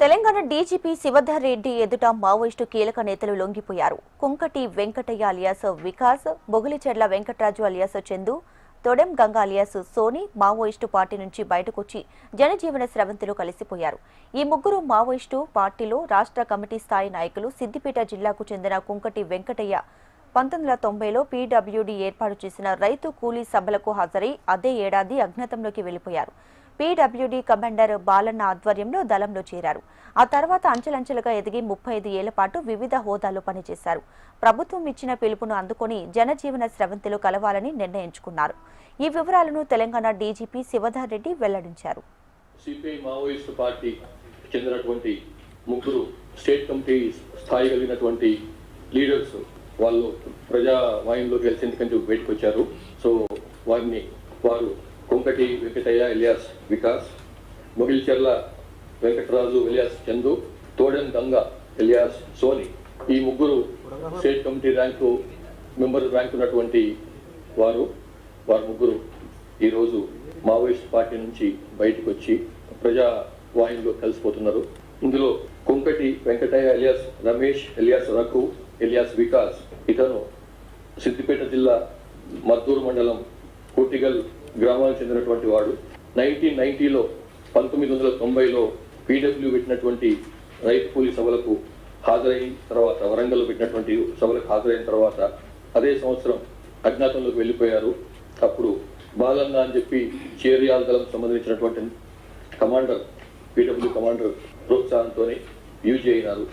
Telangana DGP Shivadhar Reddy ఎదుట Maoist కీలక నేతలు లొంగిపోయారు. Kunkati Venkataiah alias Vikas, Bogilicherla Venkataraju alias Chandu, Todem Ganga alias Soni Maoist party నుంచి బయటకొచ్చి జనజీవన స్రవంతిలో కలిసిపోయారు. ఈ ముగ్గురు మావోయిస్టు పార్టీలో రాష్ట్ర కమిటీ స్థాయి నాయకులు. సిద్దిపేట జిల్లాకు చెందిన కుంకటి వెంకటయ్య 1990లో పీడబ్ల్యూడీ ఏర్పాటు చేసిన రైతు కూలీ సభలకు హాజరై అదే ఏడాది అజ్ఞాతంలోకి వెళ్లిపోయారు. పీడబ్ల్యూడీ కమాండర్ బాలన్న ఆధ్వర్యంలో దళంలో చేరారు. ఆ తర్వాత అంచెలంచెలుగా ఎదిగి 35 ఏళ్ల పాటు వివిధ హోదాల్లో పనిచేశారు. ప్రభుత్వం ఇచ్చిన పిలుపును అందుకొని జనజీవన స్రవంతిలో కలవాలని నిర్ణయించుకున్నారు. ఈ వివరాలను తెలంగాణ డీజీపీ శివధర్ రెడ్డి వెల్లడించారు. సిపిఐ మావోయిస్టు పార్టీ చెందినటువంటి ముగ్గురు స్టేట్ కమిటీ స్థాయి కలిగినటువంటి లీడర్స్ వాళ్ళు ప్రజావాహినిలోకి గెలిచేందుకంటే బయటకు వచ్చారు. సో వారు Kunkati Venkataiah alias Vikas, Mogilcherla Venkataraju alias Chandu, Todem Ganga alias Soni, ఈ ముగ్గురు స్టేట్ కమిటీ మెంబర్ ర్యాంక్ ఉన్నటువంటి వారు ముగ్గురు ఈరోజు మావోయిస్ట్ పార్టీ నుంచి బయటకు వచ్చి ప్రజావాహినిలో కలిసిపోతున్నారు. ఇందులో Kunkati Venkataiah alias Ramesh alias Raghu alias Vikas, ఇతను సిద్దిపేట జిల్లా మద్దూరు మండలం కోటిగల్ గ్రామానికి చెందినటువంటి వాడు. 1990లో పీడబ్ల్యూ పెట్టినటువంటి రైతు కూలీ సభలకు హాజరైన తర్వాత, వరంగల్లో పెట్టినటువంటి సభలకు హాజరైన తర్వాత అదే సంవత్సరం అజ్ఞాతంలోకి వెళ్ళిపోయారు. అప్పుడు బాలన్న అని చెప్పి చేరియాల దళం సంబంధించినటువంటి కమాండర్, పీడబ్ల్యూ కమాండర్ ప్రోత్సాహంతోనే యూజ్ అయినారు.